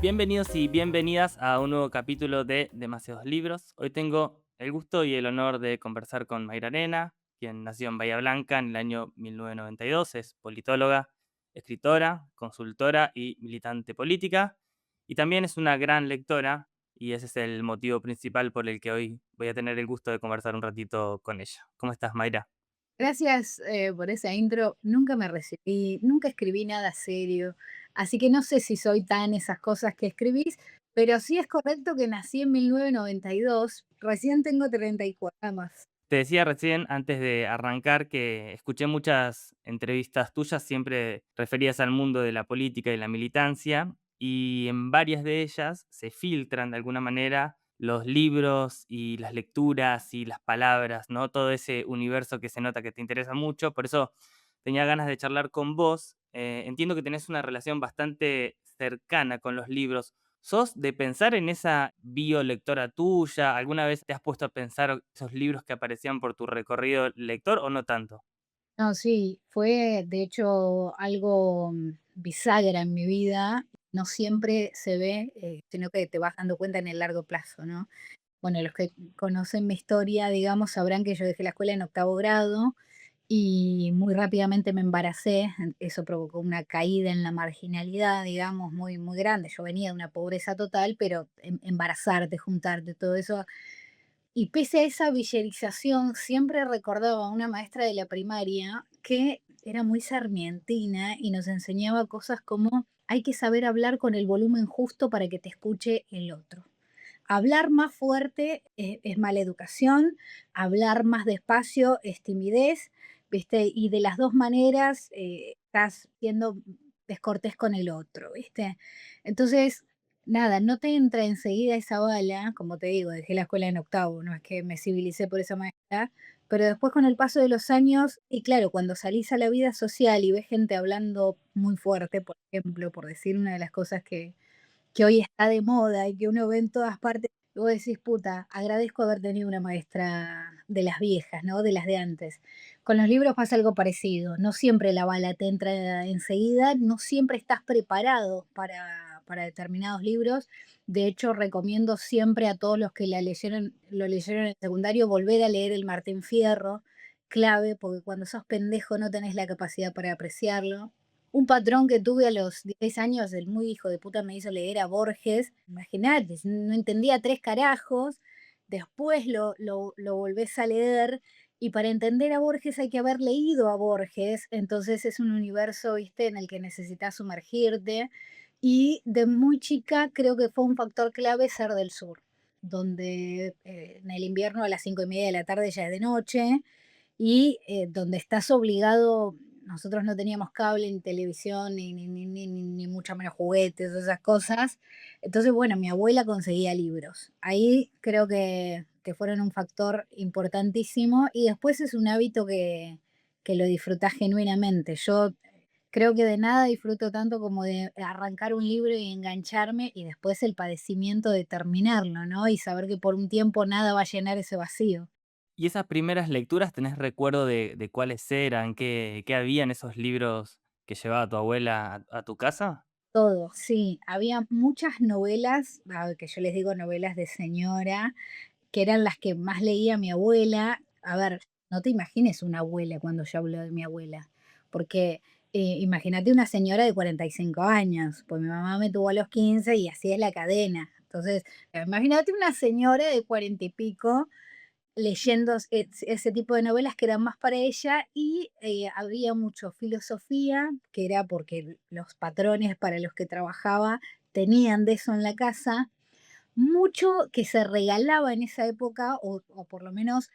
Bienvenidos y bienvenidas a un nuevo capítulo de Demasiados Libros. Hoy tengo el gusto y el honor de conversar con Mayra Arena, quien nació en Bahía Blanca en el año 1992, es politóloga, escritora, consultora y militante política, y también es una gran lectora, y ese es el motivo principal por el que hoy voy a tener el gusto de conversar un ratito con ella. ¿Cómo estás, Mayra? Gracias, por esa intro. Nunca me recibí, nunca escribí nada serio, así que no sé si soy tan esas cosas que escribís, pero sí es correcto que nací en 1992. Recién tengo 34 más. Te decía recién, antes de arrancar, que escuché muchas entrevistas tuyas, siempre referidas al mundo de la política y la militancia, y en varias de ellas se filtran de alguna manera los libros y las lecturas y las palabras, ¿no? Todo ese universo que se nota que te interesa mucho. Por eso tenía ganas de charlar con vos. Entiendo que tenés una relación bastante cercana con los libros. ¿Sos de pensar en esa biolectora tuya? ¿Alguna vez te has puesto a pensar esos libros que aparecían por tu recorrido lector o no tanto? No, sí, fue de hecho algo bisagra en mi vida. No siempre se ve, sino que te vas dando cuenta en el largo plazo, ¿no? Bueno, los que conocen mi historia, digamos, sabrán que yo dejé la escuela en octavo grado y muy rápidamente me embaracé. Eso provocó una caída en la marginalidad, digamos, muy, muy grande. Yo venía de una pobreza total, pero embarazarte, juntarte, todo eso. Y pese a esa villerización, siempre recordaba a una maestra de la primaria que era muy sarmientina y nos enseñaba cosas como hay que saber hablar con el volumen justo para que te escuche el otro. Hablar más fuerte es mala educación, hablar más despacio es timidez, ¿viste? Y de las dos maneras estás siendo descortés con el otro, ¿viste? Entonces, nada, no te entra enseguida esa bala, como te digo, dejé la escuela en octavo, no es que me civilicé por esa maestra, pero después con el paso de los años, y claro, cuando salís a la vida social y ves gente hablando muy fuerte, por ejemplo, por decir una de las cosas que hoy está de moda y que uno ve en todas partes, y vos decís, puta, agradezco haber tenido una maestra de las viejas, ¿no? De las de antes. Con los libros pasa algo parecido. No siempre la bala te entra enseguida, no siempre estás preparado para determinados libros. De hecho, recomiendo siempre a todos los que lo leyeron en secundario, volver a leer el Martín Fierro, clave, porque cuando sos pendejo no tenés la capacidad para apreciarlo. Un patrón que tuve a los 16 años, el muy hijo de puta me hizo leer a Borges. Imagínate, no entendía tres carajos. Después lo volvés a leer y para entender a Borges hay que haber leído a Borges. Entonces es un universo, viste, en el que necesitas sumergirte. Y de muy chica creo que fue un factor clave ser del sur, donde en el invierno a las 5:30 de la tarde ya es de noche y donde estás obligado. Nosotros no teníamos cable, ni televisión, ni mucho menos juguetes o esas cosas. Entonces, bueno, mi abuela conseguía libros. Ahí creo que fueron un factor importantísimo y después es un hábito que lo disfrutás genuinamente. Yo creo que de nada disfruto tanto como de arrancar un libro y engancharme y después el padecimiento de terminarlo, ¿no? Y saber que por un tiempo nada va a llenar ese vacío. ¿Y esas primeras lecturas tenés recuerdo de cuáles eran? ¿Qué había en esos libros que llevaba tu abuela a tu casa? Todo, sí. Había muchas novelas, que yo les digo novelas de señora, que eran las que más leía mi abuela. A ver, no te imagines una abuela cuando yo hablo de mi abuela, porque imagínate una señora de 45 años, pues mi mamá me tuvo a los 15 y así es la cadena. Entonces, imagínate una señora de 40 y pico leyendo ese tipo de novelas que eran más para ella y había mucho filosofía, que era porque los patrones para los que trabajaba tenían de eso en la casa, mucho que se regalaba en esa época o por lo menos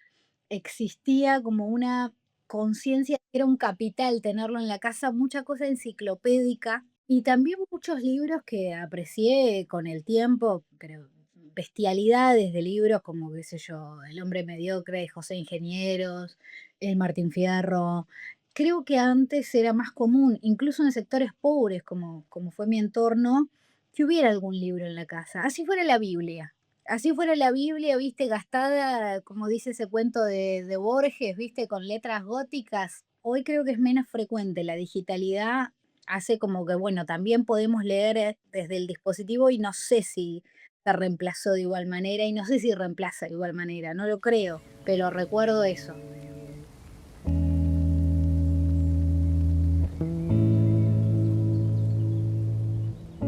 existía como una conciencia, que era un capital tenerlo en la casa, mucha cosa enciclopédica y también muchos libros que aprecié con el tiempo, pero bestialidades de libros como, qué sé yo, El hombre mediocre de José Ingenieros, El Martín Fierro. Creo que antes era más común, incluso en sectores pobres como fue mi entorno, que hubiera algún libro en la casa, así fuera la Biblia. Así fuera la Biblia, viste, gastada, como dice ese cuento de Borges, viste, con letras góticas. Hoy creo que es menos frecuente la digitalidad, hace como que, bueno, también podemos leer desde el dispositivo y no sé si se reemplazó de igual manera y no sé si reemplaza de igual manera, no lo creo, pero recuerdo eso.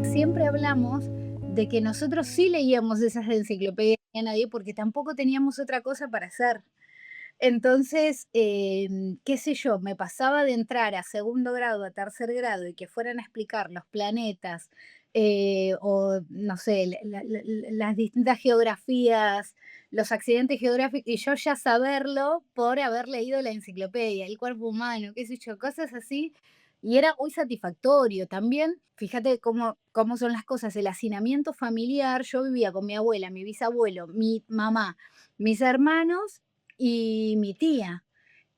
Siempre hablamos de que nosotros sí leíamos esas enciclopedias a nadie porque tampoco teníamos otra cosa para hacer. Entonces, qué sé yo, me pasaba de entrar a segundo grado, a tercer grado y que fueran a explicar los planetas o, no sé, las distintas geografías, los accidentes geográficos, y yo ya saberlo por haber leído la enciclopedia, el cuerpo humano, qué sé yo, cosas así. Y era muy satisfactorio también. Fíjate cómo son las cosas, el hacinamiento familiar. Yo vivía con mi abuela, mi bisabuelo, mi mamá, mis hermanos y mi tía.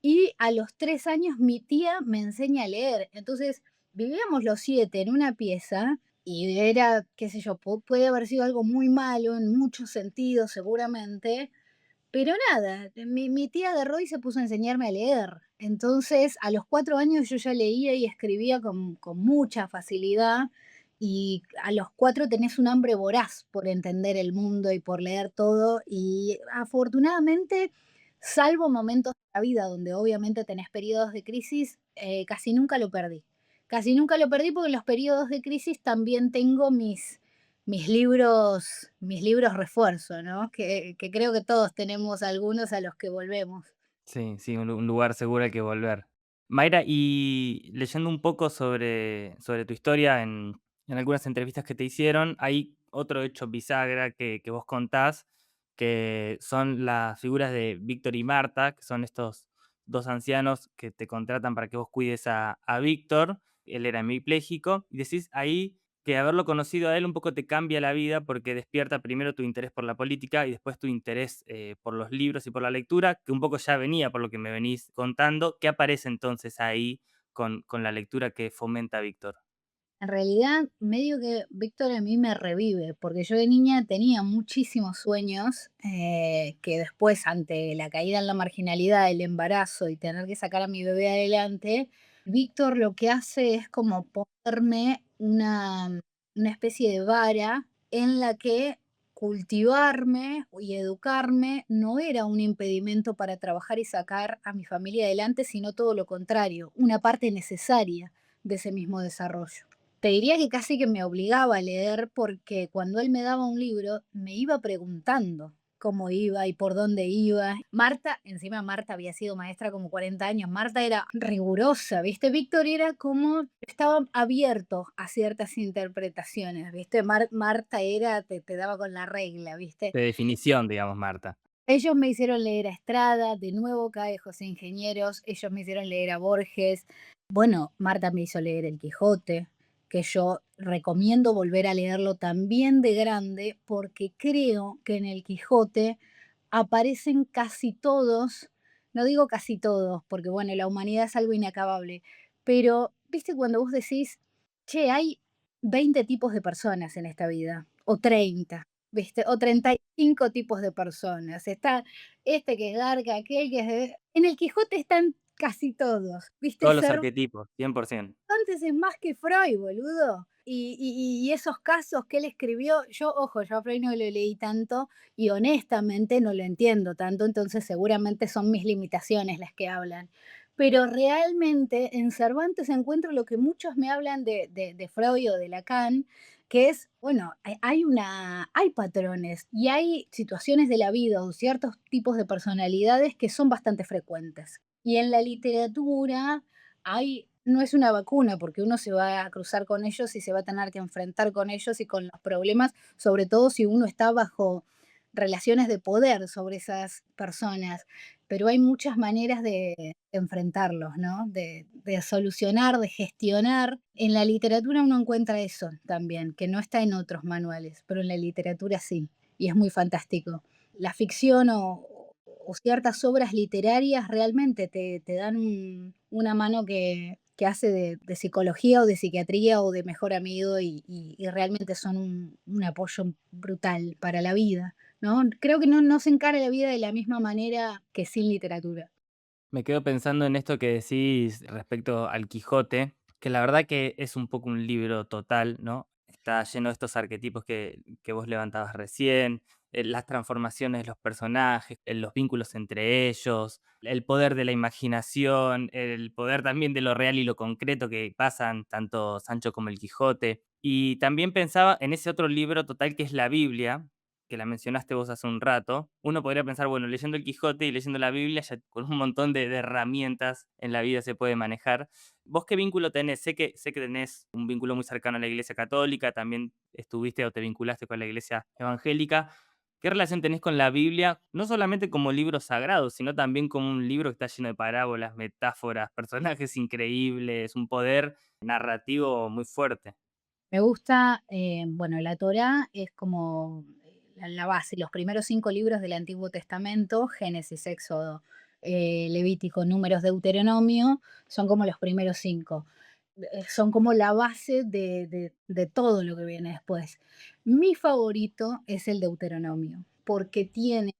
Y a los 3 años mi tía me enseña a leer. Entonces vivíamos los siete en una pieza y era, qué sé yo, puede haber sido algo muy malo en muchos sentidos seguramente, pero nada, mi tía agarró y se puso a enseñarme a leer. Entonces, a los 4 años yo ya leía y escribía con mucha facilidad y a los 4 tenés un hambre voraz por entender el mundo y por leer todo y afortunadamente, salvo momentos de la vida donde obviamente tenés periodos de crisis, casi nunca lo perdí. Casi nunca lo perdí porque en los periodos de crisis también tengo mis libros refuerzo, ¿no? Que creo que todos tenemos algunos a los que volvemos. Sí, sí, un lugar seguro al que volver. Mayra, y leyendo un poco sobre tu historia en algunas entrevistas que te hicieron, hay otro hecho bisagra que vos contás, que son las figuras de Víctor y Marta, que son estos 2 ancianos que te contratan para que vos cuides a Víctor. Él era hemipléjico, y decís ahí que haberlo conocido a él un poco te cambia la vida porque despierta primero tu interés por la política y después tu interés por los libros y por la lectura, que un poco ya venía por lo que me venís contando. ¿Qué aparece entonces ahí con la lectura que fomenta Víctor? En realidad, medio que Víctor a mí me revive, porque yo de niña tenía muchísimos sueños que después, ante la caída en la marginalidad, el embarazo y tener que sacar a mi bebé adelante, Víctor lo que hace es como ponerme una especie de vara en la que cultivarme y educarme no era un impedimento para trabajar y sacar a mi familia adelante, sino todo lo contrario, una parte necesaria de ese mismo desarrollo. Te diría que casi que me obligaba a leer porque cuando él me daba un libro me iba preguntando cómo iba y por dónde iba. Marta, encima Marta había sido maestra como 40 años, Marta era rigurosa, ¿viste? Víctor era como, estaba abierto a ciertas interpretaciones, ¿viste? Marta era, te daba con la regla, ¿viste? De definición, digamos, Marta. Ellos me hicieron leer a Estrada, de nuevo cae José Ingenieros, ellos me hicieron leer a Borges. Bueno, Marta me hizo leer El Quijote, que yo recomiendo volver a leerlo también de grande, porque creo que en El Quijote aparecen casi todos, no digo casi todos, porque bueno, la humanidad es algo inacabable, pero viste cuando vos decís, che, hay 20 tipos de personas en esta vida, o 30, viste, o 35 tipos de personas. Está este que es garca, aquel que es En el Quijote están casi todos, viste, Todos los arquetipos, 100%. antes es más que Freud, boludo. Y esos casos que él escribió, ojo, yo a Freud no lo leí tanto y honestamente no lo entiendo tanto, entonces seguramente son mis limitaciones las que hablan. Pero realmente en Cervantes encuentro lo que muchos me hablan de Freud o de Lacan, que es, bueno, hay patrones y hay situaciones de la vida o ciertos tipos de personalidades que son bastante frecuentes. Y en la literatura no es una vacuna, porque uno se va a cruzar con ellos y se va a tener que enfrentar con ellos y con los problemas, sobre todo si uno está bajo relaciones de poder sobre esas personas. Pero hay muchas maneras de enfrentarlos, ¿no? De solucionar, de gestionar. En la literatura uno encuentra eso también, que no está en otros manuales, pero en la literatura sí, y es muy fantástico. La ficción o ciertas obras literarias realmente te dan una mano que hace de psicología o de psiquiatría o de mejor amigo y realmente son un apoyo brutal para la vida, ¿no? Creo que no se encara la vida de la misma manera que sin literatura. Me quedo pensando en esto que decís respecto al Quijote, Que la verdad que es un poco un libro total, ¿no? Está lleno de estos arquetipos que vos levantabas recién, las transformaciones de los personajes, los vínculos entre ellos, el poder de la imaginación, el poder también de lo real y lo concreto que pasan tanto Sancho como el Quijote. Y también pensaba en ese otro libro total que es la Biblia, que la mencionaste vos hace un rato. Uno podría pensar, bueno, leyendo el Quijote y leyendo la Biblia, ya con un montón de herramientas en la vida se puede manejar. ¿Vos qué vínculo tenés? Sé que tenés un vínculo muy cercano a la Iglesia católica, también estuviste o te vinculaste con la Iglesia evangélica. ¿Qué relación tenés con la Biblia? No solamente como libro sagrado, sino también como un libro que está lleno de parábolas, metáforas, personajes increíbles, un poder narrativo muy fuerte. Me gusta, bueno, la Torá es como la base, los primeros 5 libros del Antiguo Testamento, Génesis, Éxodo, Levítico, Números, Deuteronomio, son como los primeros 5. Son como la base de todo lo que viene después. Mi favorito es el Deuteronomio, porque tiene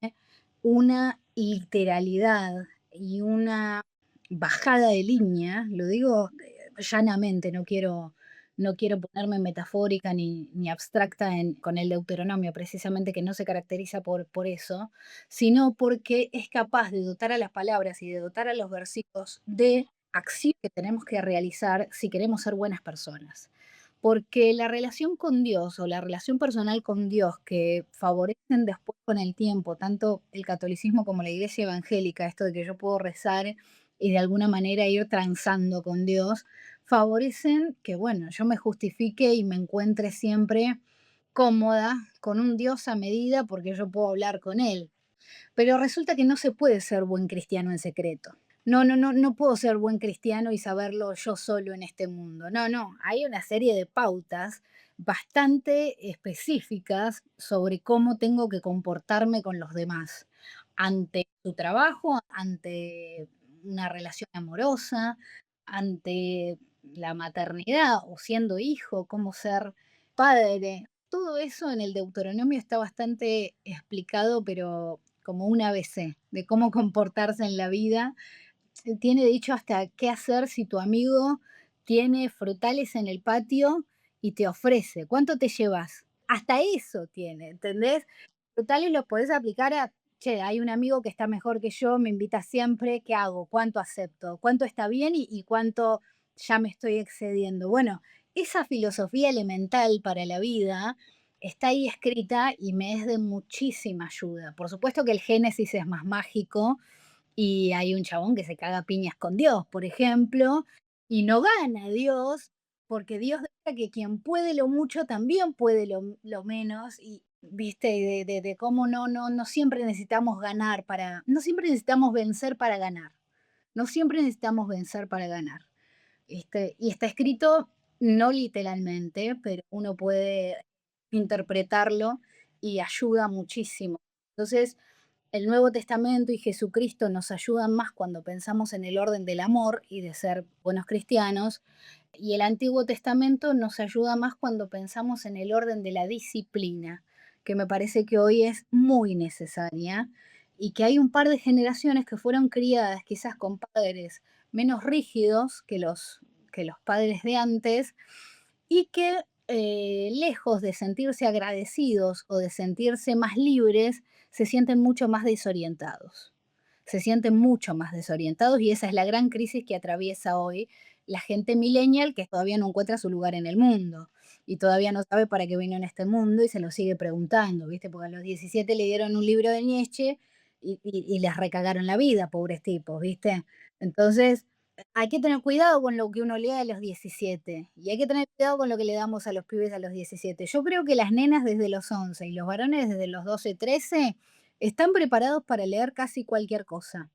una literalidad y una bajada de línea, lo digo llanamente, no quiero ponerme metafórica ni abstracta con el Deuteronomio, precisamente que no se caracteriza por eso, sino porque es capaz de dotar a las palabras y de dotar a los versículos de acción que tenemos que realizar si queremos ser buenas personas. Porque la relación con Dios o la relación personal con Dios que favorecen después con el tiempo, tanto el catolicismo como la iglesia evangélica, esto de que yo puedo rezar y de alguna manera ir transando con Dios, favorecen que, bueno, yo me justifique y me encuentre siempre cómoda con un Dios a medida porque yo puedo hablar con Él. Pero resulta que no se puede ser buen cristiano en secreto. No puedo ser buen cristiano y saberlo yo solo en este mundo. No, no, hay una serie de pautas bastante específicas sobre cómo tengo que comportarme con los demás ante su trabajo, ante una relación amorosa, ante la maternidad o siendo hijo, cómo ser padre. Todo eso en el Deuteronomio está bastante explicado, pero como un ABC de cómo comportarse en la vida. Tiene dicho hasta qué hacer si tu amigo tiene frutales en el patio y te ofrece. ¿Cuánto te llevas? Hasta eso tiene, ¿entendés? Frutales los podés aplicar a, che, hay un amigo que está mejor que yo, me invita siempre, ¿qué hago? ¿Cuánto acepto? ¿Cuánto está bien y cuánto ya me estoy excediendo? Bueno, esa filosofía elemental para la vida está ahí escrita y me es de muchísima ayuda. Por supuesto que el Génesis es más mágico y hay un chabón que se caga a piñas con Dios, por ejemplo, y no gana Dios, porque Dios deja que quien puede lo mucho también puede lo menos, y viste, de cómo no siempre necesitamos ganar para, no siempre necesitamos vencer para ganar, no siempre necesitamos vencer para ganar. Y está escrito no literalmente, pero uno puede interpretarlo y ayuda muchísimo. Entonces, el Nuevo Testamento y Jesucristo nos ayudan más cuando pensamos en el orden del amor y de ser buenos cristianos, y el Antiguo Testamento nos ayuda más cuando pensamos en el orden de la disciplina, que me parece que hoy es muy necesaria y que hay un par de generaciones que fueron criadas quizás con padres menos rígidos que los padres de antes y que lejos de sentirse agradecidos o de sentirse más libres, se sienten mucho más desorientados. Se sienten mucho más desorientados y esa es la gran crisis que atraviesa hoy la gente millennial que todavía no encuentra su lugar en el mundo y todavía no sabe para qué vino en este mundo y se lo sigue preguntando, ¿viste? Porque a los 17 le dieron un libro de Nietzsche y les recagaron la vida, pobres tipos, ¿viste? Entonces, hay que tener cuidado con lo que uno lee a los 17 y hay que tener cuidado con lo que le damos a los pibes a los 17. Yo creo que las nenas desde los 11 y los varones desde los 12, 13 están preparados para leer casi cualquier cosa,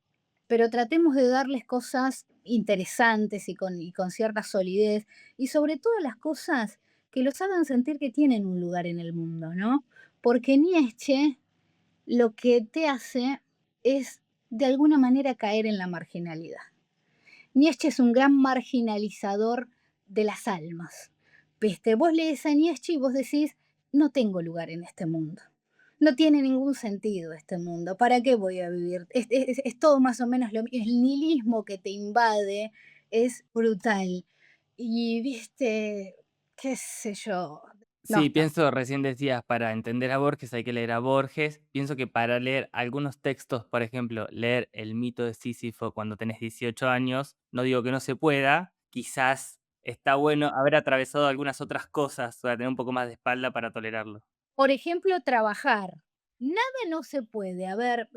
pero tratemos de darles cosas interesantes y con cierta solidez y sobre todo las cosas que los hagan sentir que tienen un lugar en el mundo, ¿no? Porque Nietzsche lo que te hace es de alguna manera caer en la marginalidad. Nietzsche es un gran marginalizador de las almas. ¿Viste? Vos lees a Nietzsche y vos decís, no tengo lugar en este mundo. No tiene ningún sentido este mundo. ¿Para qué voy a vivir? Es todo más o menos lo mismo. El nihilismo que te invade es brutal. y viste, qué sé yo, no Sí, está. pienso, recién decías, para entender a Borges hay que leer a Borges. Pienso que para leer algunos textos, por ejemplo, leer El mito de Sísifo cuando tenés 18 años, no digo que no se pueda, quizás está bueno haber atravesado algunas otras cosas para tener un poco más de espalda para tolerarlo. Por ejemplo, trabajar. Nada no se puede. A ver,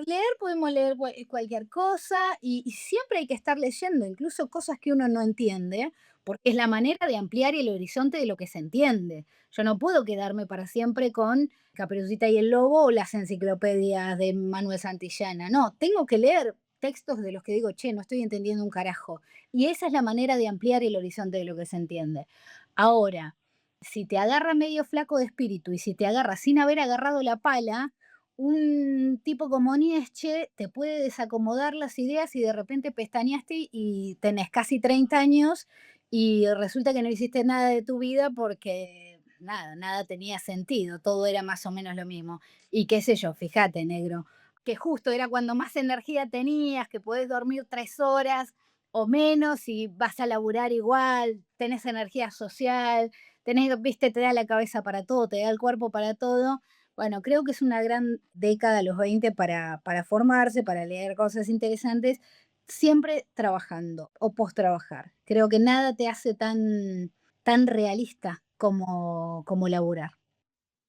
leer podemos leer cualquier cosa y siempre hay que estar leyendo, incluso cosas que uno no entiende, porque es la manera de ampliar el horizonte de lo que se entiende. Yo no puedo quedarme para siempre con Caperucita y el Lobo o las enciclopedias de Manuel Santillana. No, tengo que leer textos de los que digo, che, no estoy entendiendo un carajo. Y esa es la manera de ampliar el horizonte de lo que se entiende. Ahora, si te agarra medio flaco de espíritu y si te agarra sin haber agarrado la pala, un tipo como Nietzsche te puede desacomodar las ideas y de repente pestañeaste y tenés casi 30 años y resulta que no hiciste nada de tu vida porque nada tenía sentido, todo era más o menos lo mismo. Y qué sé yo, fíjate, negro, que justo era cuando más energía tenías, que podés dormir 3 horas o menos y vas a laburar igual, tenés energía social, tenés, viste, te da la cabeza para todo, te da el cuerpo para todo. Bueno, creo que es una gran década los 20 para formarse, para leer cosas interesantes, siempre trabajando o post trabajar. Creo que nada te hace tan realista como laburar.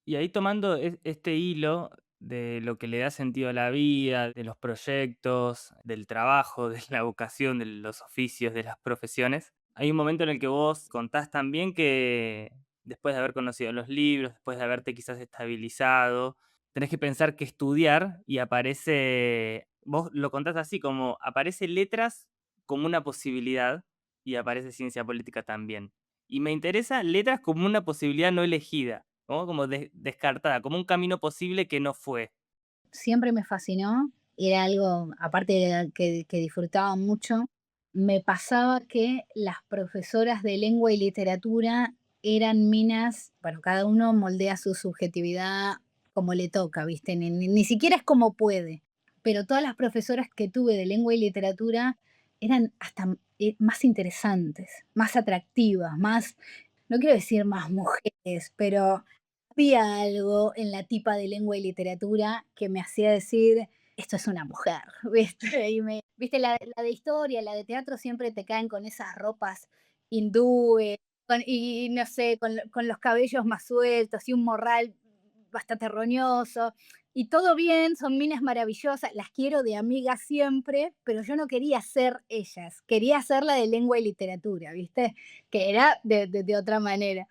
Y ahí tomando este hilo de lo que le da sentido a la vida, de los proyectos, del trabajo, de la vocación, de los oficios, de las profesiones, hay un momento en el que vos contás también que después de haber conocido los libros, después de haberte quizás estabilizado, tenés que pensar que estudiar y aparece, vos lo contás así, como aparece letras como una posibilidad y aparece ciencia política también. Y me interesa letras como una posibilidad no elegida, ¿no? Como descartada, como un camino posible que no fue. Siempre me fascinó, era algo, aparte de que disfrutaba mucho, me pasaba que las profesoras de lengua y literatura eran minas, bueno, cada uno moldea su subjetividad como le toca, ¿viste? Ni siquiera es como puede, pero todas las profesoras que tuve de lengua y literatura eran hasta más interesantes, más atractivas, más, no quiero decir más mujeres, pero había algo en la tipa de lengua y literatura que me hacía decir, esto es una mujer, ¿viste? ¿Viste? La de historia, la de teatro siempre te caen con esas ropas hindúes, y no sé, con los cabellos más sueltos y un morral bastante roñoso. Y todo bien, son minas maravillosas, las quiero de amiga siempre, pero yo no quería ser ellas, quería ser la de lengua y literatura, ¿viste? Que era de otra manera.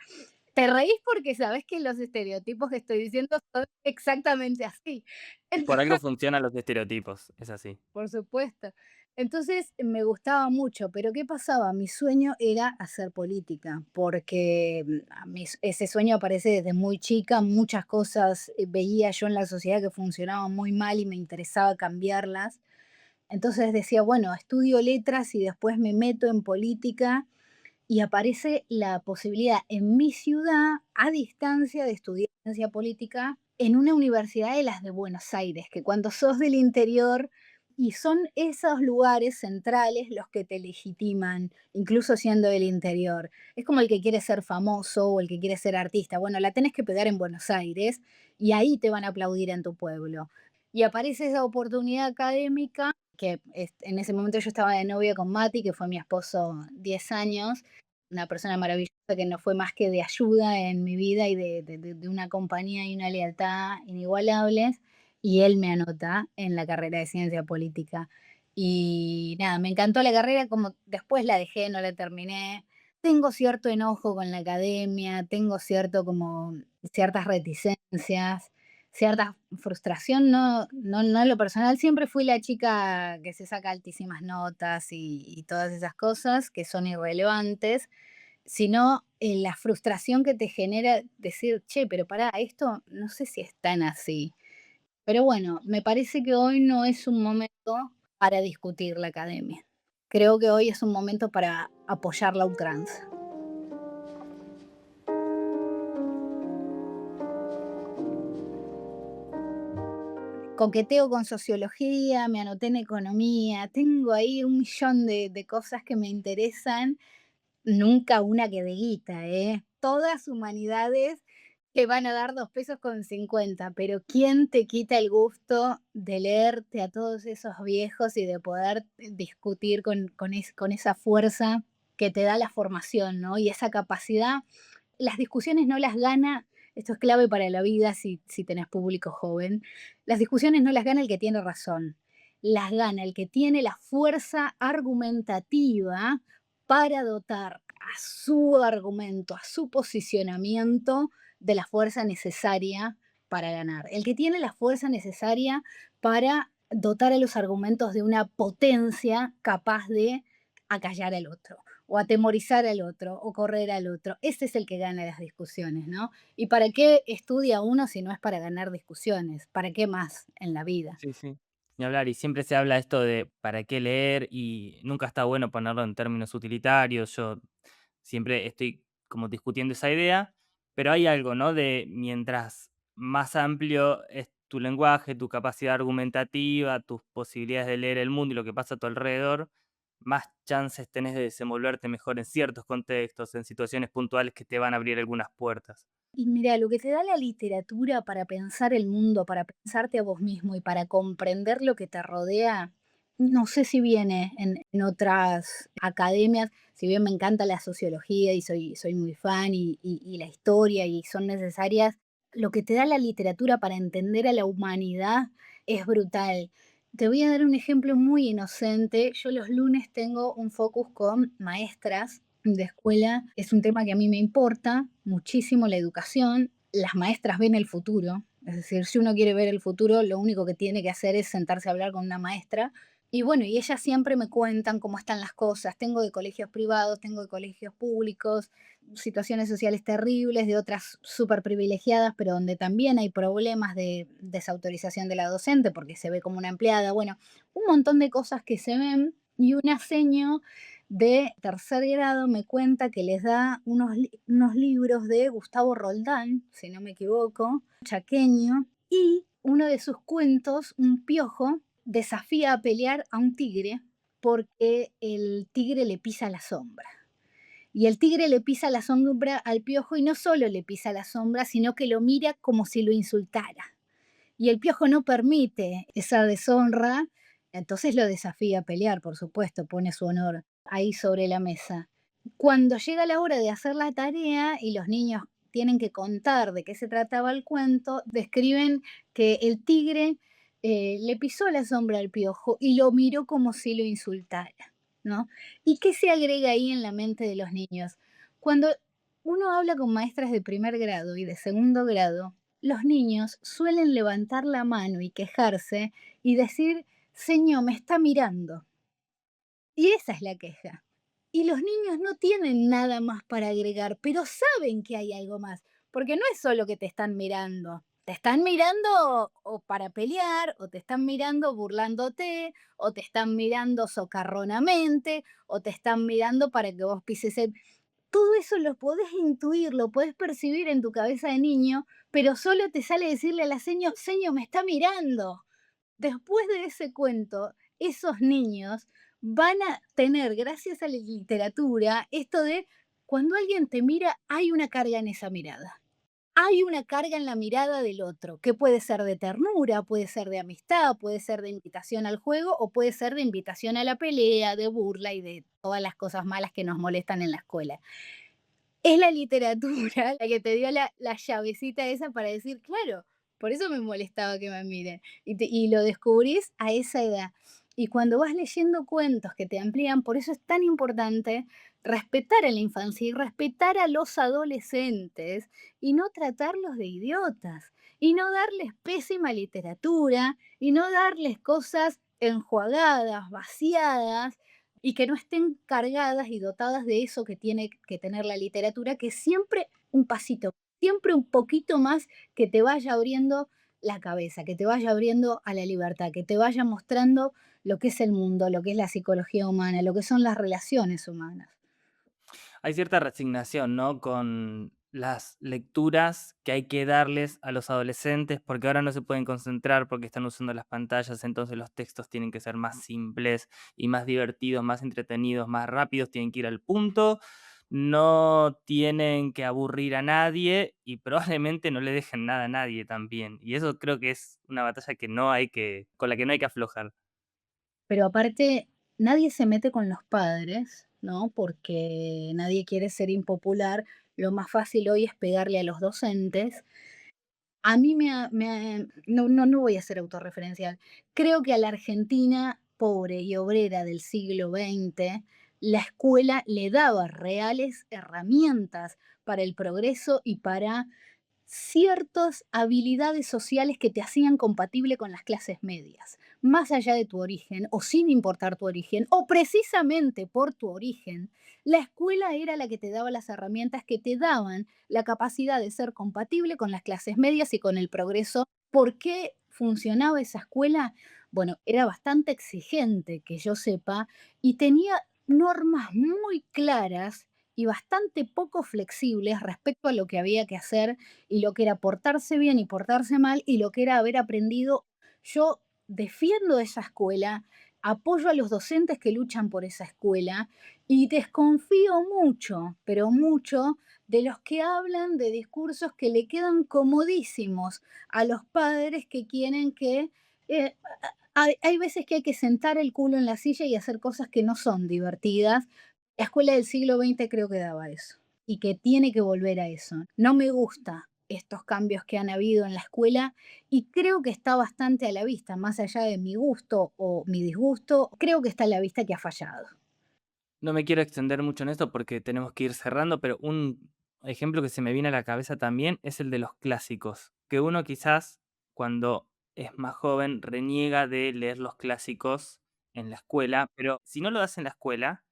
Te reís porque sabes que los estereotipos que estoy diciendo son exactamente así. Por Entonces, algo funcionan los estereotipos, es así. por supuesto. Entonces me gustaba mucho, pero ¿qué pasaba? Mi sueño era hacer política, porque ese sueño aparece desde muy chica, muchas cosas veía yo en la sociedad que funcionaban muy mal y me interesaba cambiarlas. Entonces decía, bueno, estudio letras y después me meto en política y aparece la posibilidad en mi ciudad, a distancia, de estudiar ciencia política en una universidad de las de Buenos Aires, que cuando sos del interior y son esos lugares centrales los que te legitiman, incluso siendo del interior. Es como el que quiere ser famoso o el que quiere ser artista. Bueno, la tenés que pegar en Buenos Aires y ahí te van a aplaudir en tu pueblo. Y aparece esa oportunidad académica que en ese momento yo estaba de novia con Mati, que fue mi esposo 10 años, una persona maravillosa que no fue más que de ayuda en mi vida y de una compañía y una lealtad inigualables, y él me anota en la carrera de ciencia política. Y nada, me encantó la carrera, como después la dejé, no la terminé. Tengo cierto enojo con la academia, tengo como ciertas reticencias, cierta frustración, no en lo personal, siempre fui la chica que se saca altísimas notas y todas esas cosas que son irrelevantes, sino la frustración que te genera decir, che, pero pará, esto no sé si es tan así. Pero bueno, me parece que hoy no es un momento para discutir la academia. Creo que hoy es un momento para apoyar la ultranza. Coqueteo con sociología, me anoté en economía, tengo ahí un millón de cosas que me interesan Nunca una que de guita, ¿eh? Todas humanidades que van a dar 2,50 pesos, pero ¿quién te quita el gusto de leerte a todos esos viejos y de poder discutir con esa fuerza que te da la formación, ¿no? Y esa capacidad. Las discusiones no las gana, esto es clave para la vida si tenés público joven, las discusiones no las gana el que tiene razón, las gana el que tiene la fuerza argumentativa para dotar a su argumento, a su posicionamiento de la fuerza necesaria para ganar. El que tiene la fuerza necesaria para dotar a los argumentos de una potencia capaz de acallar al otro o atemorizar al otro o correr al otro. Ese es el que gana las discusiones, ¿no? ¿Y para qué estudia uno si no es para ganar discusiones? ¿Para qué más en la vida? Sí, sí. Ni hablar, y siempre se habla esto de para qué leer y nunca está bueno ponerlo en términos utilitarios. Yo siempre estoy como discutiendo esa idea, pero hay algo, ¿no? De mientras más amplio es tu lenguaje, tu capacidad argumentativa, tus posibilidades de leer el mundo y lo que pasa a tu alrededor, más chances tenés de desenvolverte mejor en ciertos contextos, en situaciones puntuales que te van a abrir algunas puertas. Y mira, lo que te da la literatura para pensar el mundo, para pensarte a vos mismo y para comprender lo que te rodea, no sé si viene en otras academias, si bien me encanta la sociología y soy muy fan y la historia y son necesarias, lo que te da la literatura para entender a la humanidad es brutal. Te voy a dar un ejemplo muy inocente. Yo los lunes tengo un focus con maestras de escuela. Es un tema que a mí me importa muchísimo, la educación. Las maestras ven el futuro, es decir, si uno quiere ver el futuro, lo único que tiene que hacer es sentarse a hablar con una maestra. Y bueno, y ellas siempre me cuentan cómo están las cosas. Tengo de colegios privados, tengo de colegios públicos, situaciones sociales terribles, de otras súper privilegiadas, pero donde también hay problemas de desautorización de la docente porque se ve como una empleada. Bueno, un montón de cosas que se ven y una seño de tercer grado me cuenta que les da unos libros de Gustavo Roldán, si no me equivoco, chaqueño, y uno de sus cuentos, un piojo, desafía a pelear a un tigre porque el tigre le pisa la sombra. Y el tigre le pisa la sombra al piojo y no solo le pisa la sombra, sino que lo mira como si lo insultara. Y el piojo no permite esa deshonra, entonces lo desafía a pelear, por supuesto, pone su honor ahí sobre la mesa. Cuando llega la hora de hacer la tarea y los niños tienen que contar de qué se trataba el cuento, describen que el tigre le pisó la sombra al piojo y lo miró como si lo insultara, ¿no? ¿Y qué se agrega ahí en la mente de los niños? Cuando uno habla con maestras de primer grado y de segundo grado, los niños suelen levantar la mano y quejarse y decir, Señor, me está mirando. Y esa es la queja. Y los niños no tienen nada más para agregar, pero saben que hay algo más, porque no es solo que te están mirando o para pelear, o te están mirando burlándote, o te están mirando socarronamente, o te están mirando para que vos pises el... Todo eso lo podés intuir, lo podés percibir en tu cabeza de niño, pero solo te sale decirle a la seño, me está mirando. Después de ese cuento, esos niños van a tener, gracias a la literatura, esto de cuando alguien te mira, hay una carga en esa mirada. Hay una carga en la mirada del otro, que puede ser de ternura, puede ser de amistad, puede ser de invitación al juego o puede ser de invitación a la pelea, de burla y de todas las cosas malas que nos molestan en la escuela. Es la literatura la que te dio la llavecita esa para decir, claro, por eso me molestaba que me miren. Y lo descubrís a esa edad. Y cuando vas leyendo cuentos que te amplían, por eso es tan importante respetar a la infancia y respetar a los adolescentes y no tratarlos de idiotas y no darles pésima literatura y no darles cosas enjuagadas, vaciadas, y que no estén cargadas y dotadas de eso que tiene que tener la literatura, que siempre un pasito, siempre un poquito más que te vaya abriendo la cabeza, que te vaya abriendo a la libertad, que te vaya mostrando lo que es el mundo, lo que es la psicología humana, lo que son las relaciones humanas. Hay cierta resignación, ¿no? Con las lecturas que hay que darles a los adolescentes, porque ahora no se pueden concentrar porque están usando las pantallas, entonces los textos tienen que ser más simples y más divertidos, más entretenidos, más rápidos, tienen que ir al punto. no tienen que aburrir a nadie y probablemente no le dejen nada a nadie también. Y eso creo que es una batalla con la que no hay que aflojar. Pero aparte, nadie se mete con los padres, ¿no? Porque nadie quiere ser impopular. Lo más fácil hoy es pegarle a los docentes. A mí no voy a ser autorreferencial. Creo que a la Argentina pobre y obrera del siglo XX, la escuela le daba reales herramientas para el progreso y para ciertas habilidades sociales que te hacían compatible con las clases medias, más allá de tu origen o sin importar tu origen, o precisamente por tu origen, la escuela era la que te daba las herramientas que te daban la capacidad de ser compatible con las clases medias y con el progreso. ¿Por qué funcionaba esa escuela? Bueno, era bastante exigente, que yo sepa, y tenía normas muy claras y bastante poco flexibles respecto a lo que había que hacer y lo que era portarse bien y portarse mal y lo que era haber aprendido. Yo defiendo esa escuela, apoyo a los docentes que luchan por esa escuela y desconfío mucho, pero mucho, de los que hablan de discursos que le quedan comodísimos a los padres que quieren que... hay veces que hay que sentar el culo en la silla y hacer cosas que no son divertidas. La escuela del siglo XX creo que daba eso y que tiene que volver a eso. No me gusta estos cambios que han habido en la escuela y creo que está bastante a la vista, más allá de mi gusto o mi disgusto, creo que está a la vista que ha fallado. No me quiero extender mucho en esto porque tenemos que ir cerrando, pero un ejemplo que se me viene a la cabeza también es el de los clásicos, que uno quizás cuando es más joven reniega de leer los clásicos en la escuela, pero si no lo das en la escuela,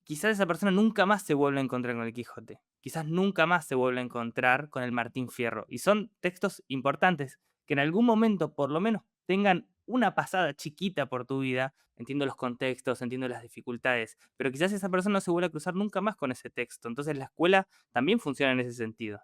quizás esa persona nunca más se vuelve a encontrar con el Quijote. Quizás nunca más se vuelve a encontrar con el Martín Fierro. Y son textos importantes que en algún momento, por lo menos, tengan una pasada chiquita por tu vida. Entiendo los contextos, entiendo las dificultades, pero quizás esa persona no se vuelve a cruzar nunca más con ese texto. Entonces la escuela también funciona en ese sentido.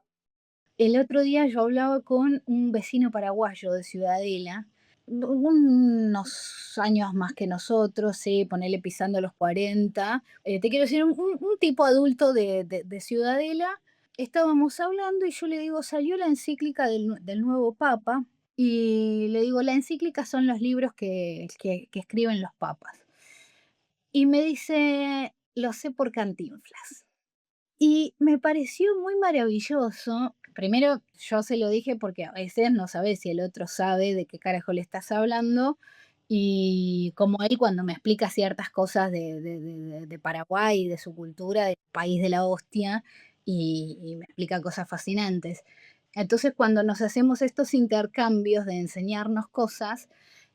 El otro día yo hablaba con un vecino paraguayo de Ciudadela, unos años más que nosotros, sí, ponele pisando los 40. Te quiero decir, un tipo adulto de Ciudadela. Estábamos hablando y yo le digo, salió la encíclica del nuevo Papa y le digo, la encíclica son los libros que escriben los papas. Y me dice, lo sé por Cantinflas. Y me pareció muy maravilloso. Primero, yo se lo dije porque a veces no sabes si el otro sabe de qué carajo le estás hablando. Y como él cuando me explica ciertas cosas de Paraguay, de su cultura, del país de la hostia, y me explica cosas fascinantes. Entonces, cuando nos hacemos estos intercambios de enseñarnos cosas,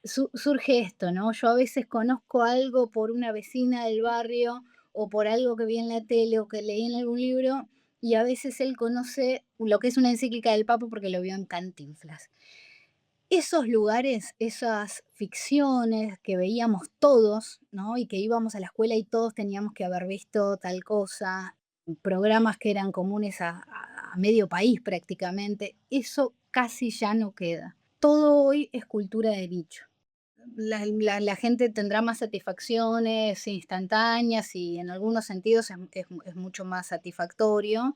surge esto, ¿no? Yo a veces conozco algo por una vecina del barrio o por algo que vi en la tele o que leí en algún libro, y a veces él conoce lo que es una encíclica del Papa porque lo vio en Cantinflas. Esos lugares, esas ficciones que veíamos todos, ¿no? Y que íbamos a la escuela y todos teníamos que haber visto tal cosa, programas que eran comunes a medio país prácticamente, eso casi ya no queda. Todo hoy es cultura de nicho. La gente tendrá más satisfacciones instantáneas y en algunos sentidos es mucho más satisfactorio,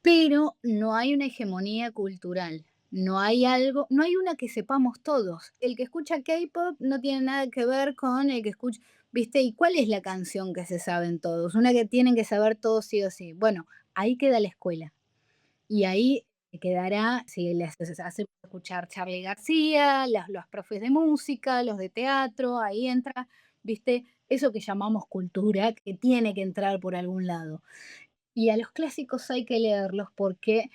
pero no hay una hegemonía cultural. No hay algo, no hay una que sepamos todos. El que escucha K-pop no tiene nada que ver con el que escucha, ¿viste? ¿Y cuál es la canción que se saben todos? Una que tienen que saber todos sí o sí. Bueno, ahí queda la escuela. Y ahí quedará, si les hacemos escuchar Charly García, los profes de música, los de teatro, ahí entra, ¿viste? Eso que llamamos cultura, que tiene que entrar por algún lado. Y a los clásicos hay que leerlos porque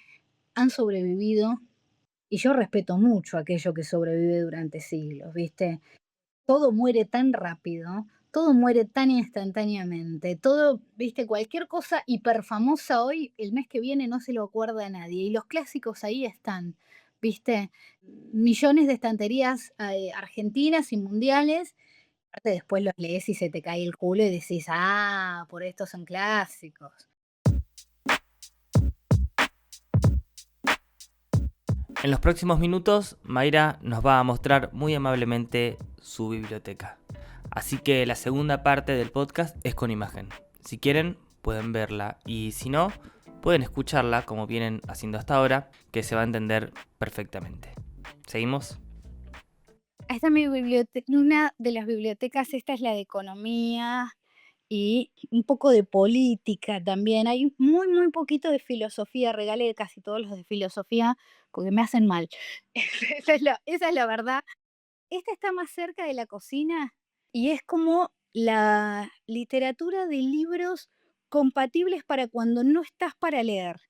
han sobrevivido, y yo respeto mucho aquello que sobrevive durante siglos, ¿viste? Todo muere tan rápido, todo muere tan instantáneamente, todo, viste, cualquier cosa hiperfamosa hoy, el mes que viene no se lo acuerda a nadie. Y los clásicos ahí están, viste, millones de estanterías argentinas y mundiales. Aparte después los lees y se te cae el culo y decís, ah, por esto son clásicos. En los próximos minutos, Mayra nos va a mostrar muy amablemente su biblioteca. Así que la segunda parte del podcast es con imagen. Si quieren, pueden verla. Y si no, pueden escucharla como vienen haciendo hasta ahora, que se va a entender perfectamente. ¿Seguimos? Esta es mi biblioteca, una de las bibliotecas, esta es la de economía y un poco de política también. Hay muy, muy poquito de filosofía, regalé casi todos los de filosofía porque me hacen mal. Esa es la verdad. Esta está más cerca de la cocina y es como la literatura de libros compatibles para cuando no estás para leer.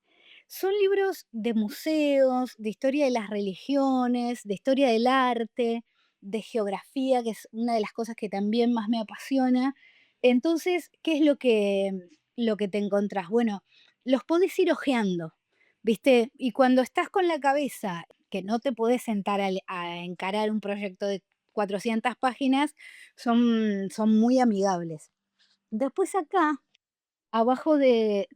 Son libros de museos, de historia de las religiones, de historia del arte, de geografía, que es una de las cosas que también más me apasiona. Entonces, ¿qué es lo que te encontrás? Bueno, los podés ir hojeando, ¿viste? Y cuando estás con la cabeza que no te podés sentar a encarar un proyecto de 400 páginas, son muy amigables. Después acá, abajo del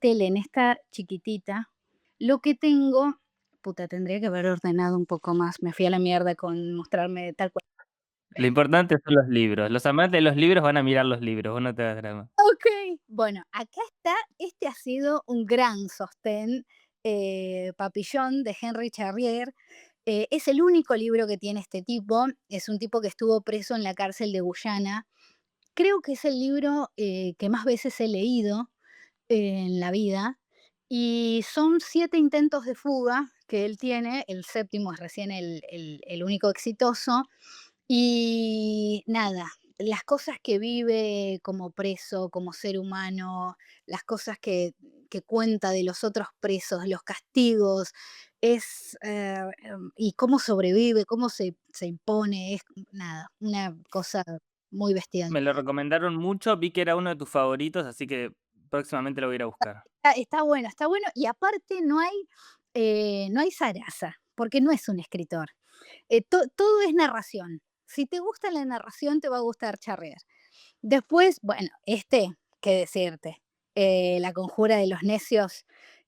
tele, en esta chiquitita, lo que tengo, puta, tendría que haber ordenado un poco más. Me fui a la mierda con mostrarme tal cual. Lo importante son los libros. Los amantes de los libros van a mirar los libros, vos no te hagas drama. Ok, bueno, acá está, este ha sido un gran sostén, Papillón de Henry Charrier. Es el único libro que tiene este tipo, es un tipo que estuvo preso en la cárcel de Guyana. Creo que es el libro que más veces he leído en la vida. Y son 7 intentos de fuga que él tiene, el séptimo es recién el único exitoso. Y nada, las cosas que vive como preso, como ser humano, las cosas que cuenta de los otros presos, los castigos, y cómo sobrevive, cómo se impone, es nada, una cosa muy bestial. Me lo recomendaron mucho, vi que era uno de tus favoritos, así que próximamente lo voy a ir a buscar. Está bueno, y aparte no hay zaraza, porque no es un escritor. Todo es narración. Si te gusta la narración, te va a gustar Charrier. Después, bueno, qué decirte, La conjura de los necios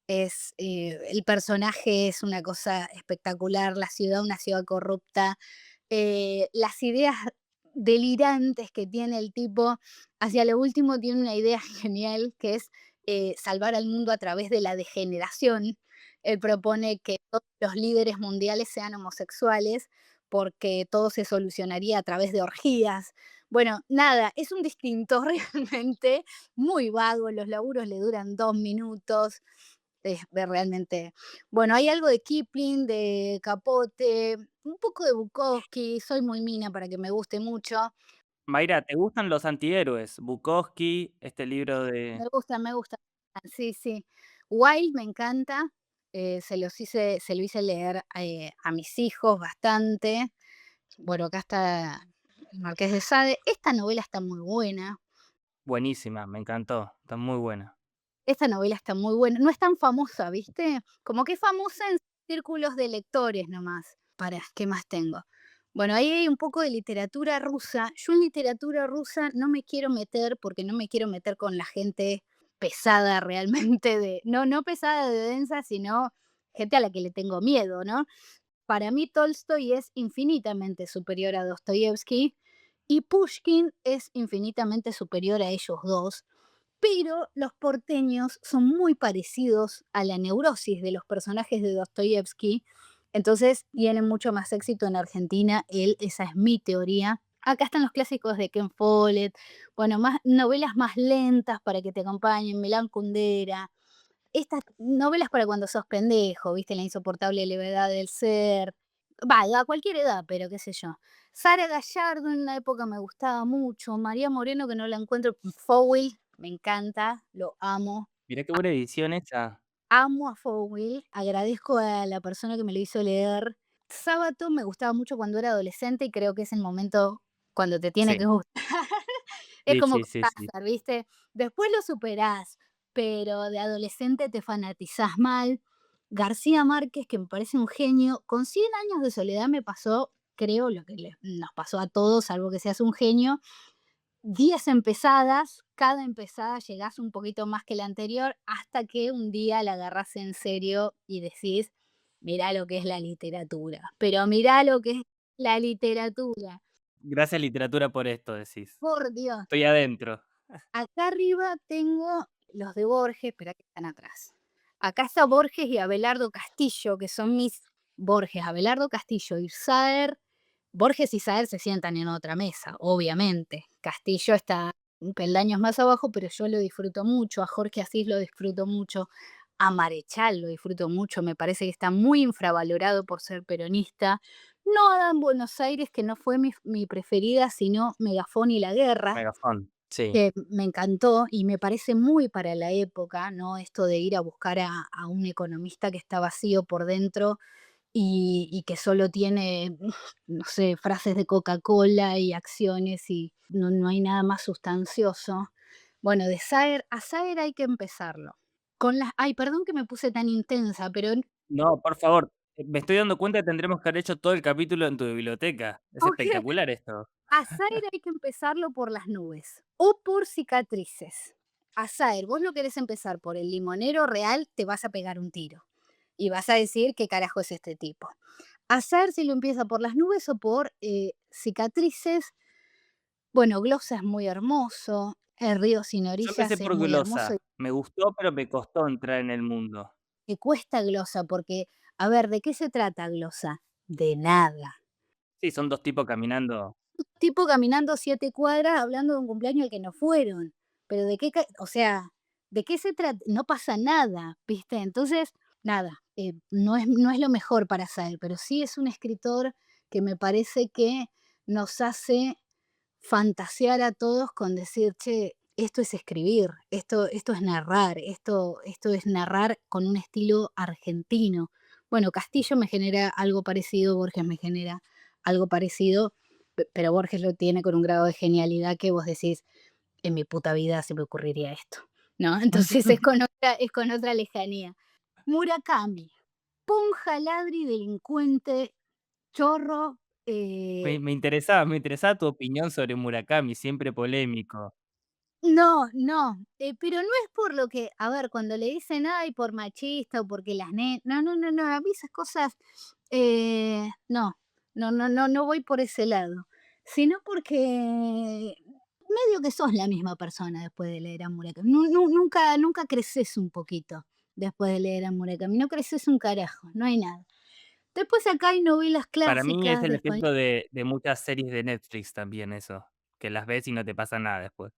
el personaje es una cosa espectacular, la ciudad, una ciudad corrupta, las ideas delirantes que tiene el tipo, hacia lo último tiene una idea genial que es salvar al mundo a través de la degeneración. Él propone que todos los líderes mundiales sean homosexuales porque todo se solucionaría a través de orgías. Bueno, nada, es un distinto realmente, muy vago, los laburos le duran 2 minutos, realmente bueno, hay algo de Kipling, de Capote, un poco de Bukowski, soy muy mina para que me guste mucho. Mayra, ¿te gustan los antihéroes? Bukowski, este libro de... Me gusta. Sí, sí. Wilde me encanta, se lo hice leer, a mis hijos bastante. Bueno, acá está el Marqués de Sade. Esta novela está muy buena. Buenísima, me encantó, está muy buena. Esta novela está muy buena. No es tan famosa, ¿viste? Como que es famosa en círculos de lectores nomás. Para, ¿qué más tengo? Bueno, ahí hay un poco de literatura rusa. Yo en literatura rusa no me quiero meter porque no me quiero meter con la gente pesada realmente no pesada de densa, sino gente a la que le tengo miedo, ¿no? Para mí Tolstoy es infinitamente superior a Dostoyevsky y Pushkin es infinitamente superior a ellos dos, pero los porteños son muy parecidos a la neurosis de los personajes de Dostoyevsky, entonces tienen mucho más éxito en Argentina, esa es mi teoría. Acá están los clásicos de Ken Follett, bueno, más novelas más lentas para que te acompañen, Milán Kundera, estas novelas para cuando sos pendejo, ¿viste? La insoportable levedad del ser. Va, a cualquier edad, pero qué sé yo. Sara Gallardo en una época me gustaba mucho. María Moreno, que no la encuentro. Fowell, me encanta, lo amo. Mirá qué buena edición esa. Amo a Fowell, agradezco a la persona que me lo hizo leer. Sábato me gustaba mucho cuando era adolescente y creo que es el momento cuando te tiene que Sí, gustar. Es sí, como sí, sí, sí. Cortázar, ¿viste? Después lo superás, pero de adolescente te fanatizás mal. García Márquez, que me parece un genio, con 100 años de soledad me pasó, creo, lo que nos pasó a todos, salvo que seas un genio, 10 empezadas, cada empezada llegás un poquito más que la anterior, hasta que un día la agarrás en serio y decís, mirá lo que es la literatura, pero mirá lo que es la literatura, Gracias literatura por esto, decís. por Dios. Estoy adentro. Acá arriba tengo los de Borges, pero que están atrás. Acá está Borges y Abelardo Castillo, que son mis Borges, Abelardo Castillo y Saer. Borges y Saer se sientan en otra mesa, obviamente. Castillo está un peldaños más abajo, pero yo lo disfruto mucho. A Jorge Asís lo disfruto mucho. A Marechal lo disfruto mucho. Me parece que está muy infravalorado por ser peronista. No Adán Buenos Aires, que no fue mi preferida, sino Megafón y la Guerra, Megafón, sí. que me encantó y me parece muy para la época, ¿no? Esto de ir a buscar a un economista que está vacío por dentro y que solo tiene, no sé, frases de Coca-Cola y acciones y no hay nada más sustancioso. Bueno, de Saer, a Saer hay que empezarlo. Con las, ay, perdón que me puse tan intensa, pero No, por favor, me estoy dando cuenta que tendremos que haber hecho todo el capítulo en tu biblioteca. Es ok, espectacular esto. a Saer hay que empezarlo por las nubes o por cicatrices. A Saer, vos lo querés empezar por el limonero real, te vas a pegar un tiro. Y vas a decir qué carajo es este tipo. A Saer si lo empieza por las nubes o por cicatrices. Bueno, Glosa es muy hermoso, El río sin Yo empecé orillas es por muy hermoso y Glosa. Me gustó, pero me costó entrar en el mundo. que cuesta Glosa porque, a ver, ¿de qué se trata Glosa? De nada. Sí, son 2 tipos caminando. Tipo caminando 7 cuadras hablando de un cumpleaños al que no fueron. Pero de qué, o sea, ¿de qué se trata? No pasa nada, ¿viste? Entonces, nada, no es lo mejor para Saer, pero sí es un escritor que me parece que nos hace fantasear a todos con decir, che, esto es escribir, esto es narrar, esto es narrar con un estilo argentino. Bueno, Castillo me genera algo parecido, Borges me genera algo parecido, pero Borges lo tiene con un grado de genialidad que vos decís, en mi puta vida se me ocurriría esto, ¿no? Entonces es con otra lejanía. Murakami, ponja, ladri, delincuente, chorro, Me eh, me interesaba me interesaba tu opinión sobre Murakami, siempre polémico. no, no, pero no es por lo que, a ver, cuando le dicen, ay, por machista o porque las no, no, no, no, a mí esas cosas, no, no voy por ese lado, sino porque medio que sos la misma persona después de leer a Murakami. Nunca creces un poquito después de leer a Murakami, no creces un carajo, no hay nada. Después acá hay novelas Para mí es clásicas el de español. ejemplo de muchas series de Netflix también eso, que las ves y no te pasa nada después.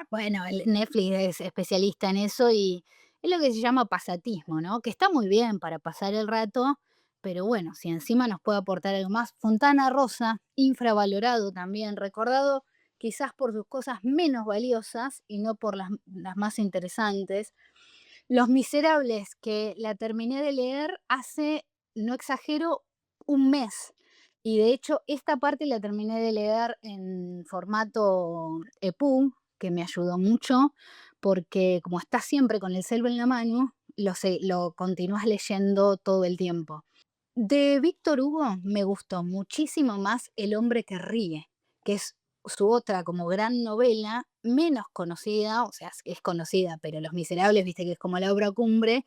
Bueno, el Netflix es especialista en eso y es lo que se llama pasatismo, ¿no? Que está muy bien para pasar el rato, pero bueno, si encima nos puede aportar algo más. Fontana Rosa, infravalorado también, recordado quizás por sus cosas menos valiosas y no por las más interesantes. Los Miserables, que la terminé de leer hace, no exagero, un mes. Y de hecho, esta parte la terminé de leer en formato EPUB, que me ayudó mucho, porque como estás siempre con el celu en la mano, lo continúas leyendo todo el tiempo. De Víctor Hugo me gustó muchísimo más El hombre que ríe, que es su otra como gran novela, menos conocida, o sea, es conocida, pero Los Miserables, viste que es como la obra cumbre,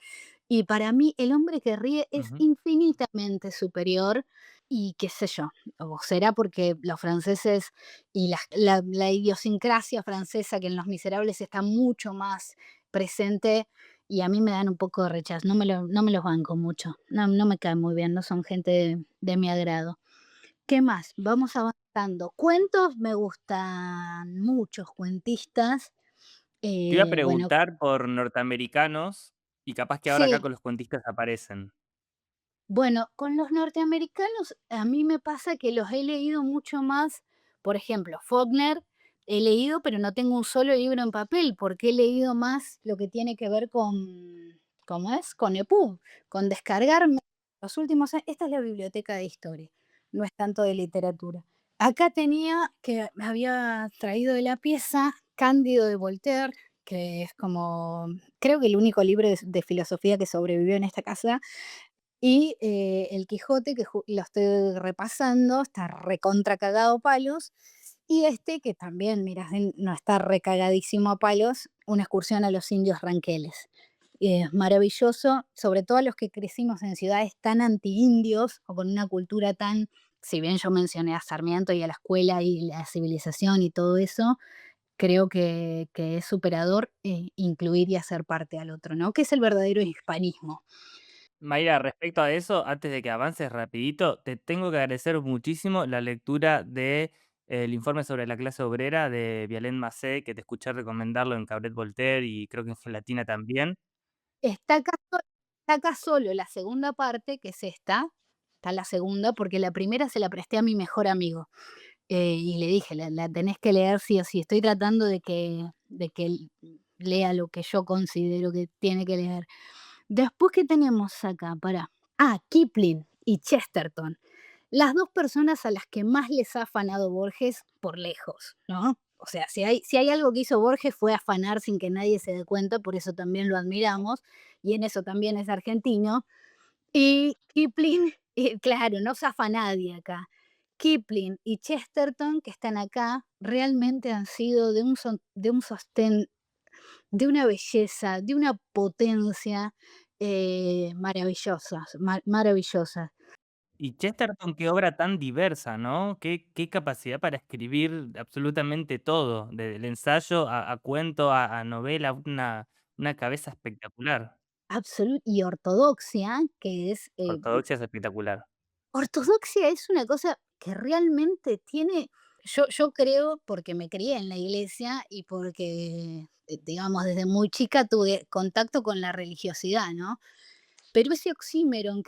y para mí El hombre que ríe es Ujú. infinitamente superior y qué sé yo, o será porque los franceses y la idiosincrasia francesa que en Los Miserables está mucho más presente y a mí me dan un poco de rechazo, no me los banco mucho, no me caen muy bien, no son gente de mi agrado. ¿Qué más? Vamos avanzando. Cuentos, me gustan muchos cuentistas. Te iba a Bueno, preguntar por norteamericanos y capaz que ahora acá sí, con los cuentistas aparecen. bueno, con los norteamericanos a mí me pasa que los he leído mucho más, por ejemplo, Faulkner, he leído, pero no tengo un solo libro en papel, porque he leído más lo que tiene que ver con, ¿cómo es? Con EPUB, con descargarme los últimos años. Esta es la biblioteca de historia, no es tanto de literatura. Acá tenía que me había traído de la pieza Cándido de Voltaire, que es como, creo que el único libro de filosofía que sobrevivió en esta casa y El Quijote, que lo estoy repasando, está recontra cagado a palos. Y este, que también, mira, no está recagadísimo a palos, Una excursión a los indios ranqueles. Es maravilloso, sobre todo a los que crecimos en ciudades tan anti-indios o con una cultura tan, si bien yo mencioné a Sarmiento y a la escuela y la civilización y todo eso, creo que es superador, incluir y hacer parte al otro, ¿no? Que es el verdadero hispanismo. Mayra, respecto a eso, antes de que avances rapidito, te tengo que agradecer muchísimo la lectura de el informe sobre la clase obrera de Violaine Macé, que te escuché recomendarlo en Cabret Voltaire y creo que en Gelatina también. Está acá so está acá solo la segunda parte, que es esta, está la segunda, porque la primera se la presté a mi mejor amigo, y le dije: "La tenés que leer sí o sí". Estoy tratando de que él lea lo que yo considero que tiene que leer. Después, ¿qué tenemos acá? Pará. Kipling y Chesterton. Las 2 personas a las que más les ha afanado Borges por lejos, ¿no? O sea, si hay algo que hizo Borges fue afanar sin que nadie se dé cuenta, por eso también lo admiramos, y en eso también es argentino. Y Kipling, claro, no zafa nadie acá. Kipling y Chesterton, que están acá, realmente han sido de un sostén, de una belleza, de una potencia, maravillosas, maravillosas. Y Chesterton, qué obra tan diversa, ¿no? Qué capacidad para escribir absolutamente todo, desde el ensayo a cuento, a novela, una cabeza espectacular. Y ortodoxia, que es, Ortodoxia es espectacular. ortodoxia es una cosa que realmente tiene, yo creo, porque me crié en la iglesia y porque, digamos, desde muy chica tuve contacto con la religiosidad, ¿no? Pero ese oxímoron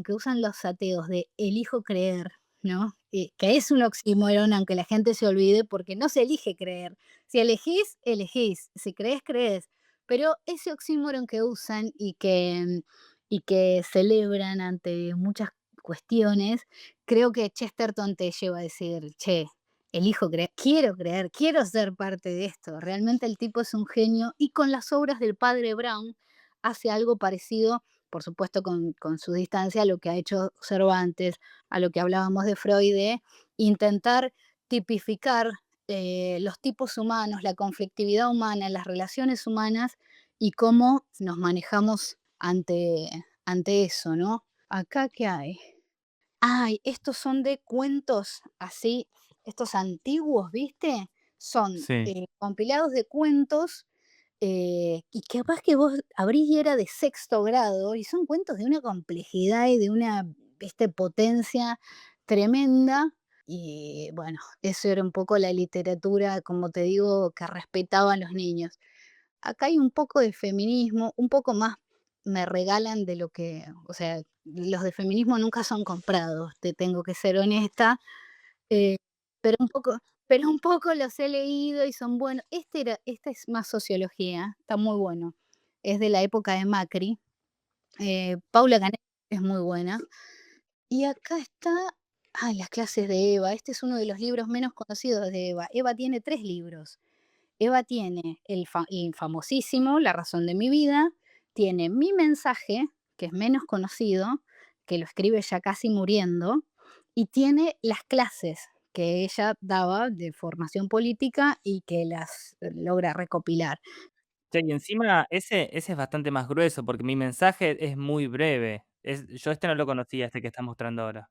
que usan los ateos de elijo creer, ¿no? Que es un oxímoron, aunque la gente se olvide, porque no se elige creer. Si elegís, elegís. Si crees, crees. Pero ese oxímoron que usan y que celebran ante muchas cuestiones, creo que Chesterton te lleva a decir, che, elijo creer, quiero ser parte de esto. Realmente el tipo es un genio y con las obras del padre Brown hace algo parecido, por supuesto con su distancia, a lo que ha hecho Cervantes, a lo que hablábamos de Freud, de intentar tipificar, los tipos humanos, la conflictividad humana, las relaciones humanas y cómo nos manejamos ante eso, ¿no? Acá, ¿qué hay? Ay, estos son de cuentos así, estos antiguos, ¿viste? Son, Sí. compilados de cuentos, y capaz que vos abrís y era de sexto grado, y son cuentos de una complejidad y de una, viste, potencia tremenda. Y bueno, eso era un poco la literatura, como te digo, que respetaban los niños. Acá hay un poco de feminismo, un poco más me regalan de lo que, o sea, los de feminismo nunca son comprados, te tengo que ser honesta, eh, pero un poco los he leído y son buenos. Este es más sociología, está muy bueno. Es de la época de Macri. Paula Canet es muy buena. Y acá está, las clases de Eva. Este es uno de los libros menos conocidos de Eva. Eva tiene 3 libros. Eva tiene el famosísimo La razón de mi vida, tiene Mi mensaje, que es menos conocido, que lo escribe ya casi muriendo, y tiene las clases que ella daba de formación política y que las logra recopilar. Che, y encima ese es bastante más grueso, porque mi mensaje es muy breve. Yo este no lo conocía, este que estás mostrando ahora.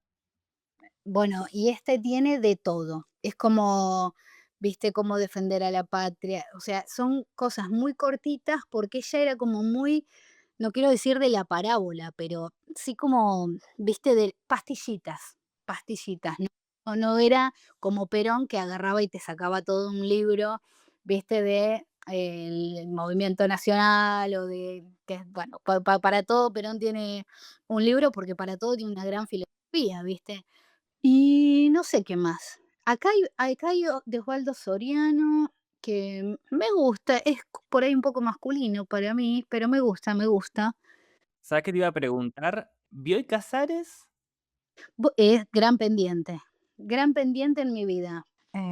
Bueno, y este tiene de todo. Es como, viste, cómo defender a la patria. O sea, son cosas muy cortitas porque ella era como muy, no quiero decir de la parábola, pero sí como, viste, de pastillitas, pastillitas, ¿no? No era como Perón que agarraba y te sacaba todo un libro, viste, de el movimiento nacional o de, que, bueno, para todo Perón tiene un libro porque para todo tiene una gran filosofía, viste. Y no sé qué más. Acá hay de Osvaldo Soriano, que me gusta, es por ahí un poco masculino para mí, pero me gusta, me gusta. ¿Sabes qué te iba a preguntar? ¿Bioy Casares? Es gran pendiente en mi vida.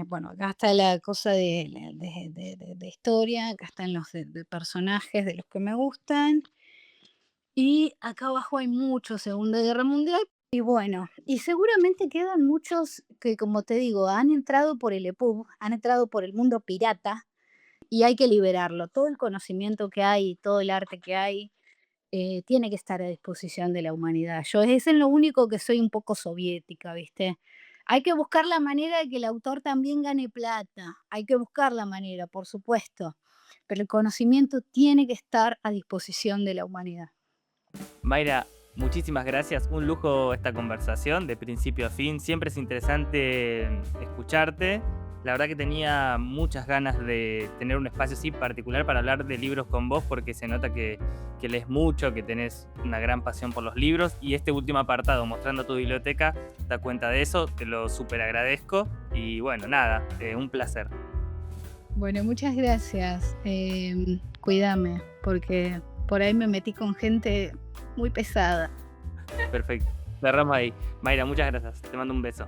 Bueno, acá está la cosa de historia, acá están los de personajes de los que me gustan. Y acá abajo hay mucho Segunda Guerra Mundial. Y bueno, y seguramente quedan muchos que, como te digo, han entrado por el EPUB, han entrado por el mundo pirata y hay que liberarlo. Todo el conocimiento que hay, todo el arte que hay, tiene que estar a disposición de la humanidad. Yo es en lo único que soy un poco soviética, ¿viste? Hay que buscar la manera de que el autor también gane plata. Hay que buscar la manera, por supuesto. Pero el conocimiento tiene que estar a disposición de la humanidad. Mayra, muchísimas gracias. Un lujo esta conversación de principio a fin. Siempre es interesante escucharte. La verdad que tenía muchas ganas de tener un espacio así particular para hablar de libros con vos porque se nota que lees mucho, que tenés una gran pasión por los libros y este último apartado mostrando tu biblioteca da cuenta de eso. Te lo súper agradezco y bueno, nada, un placer. Bueno, muchas gracias. Cuídame, porque por ahí me metí con gente muy pesada. Perfecto. Cerramos ahí. Mayra, muchas gracias. Te mando un beso.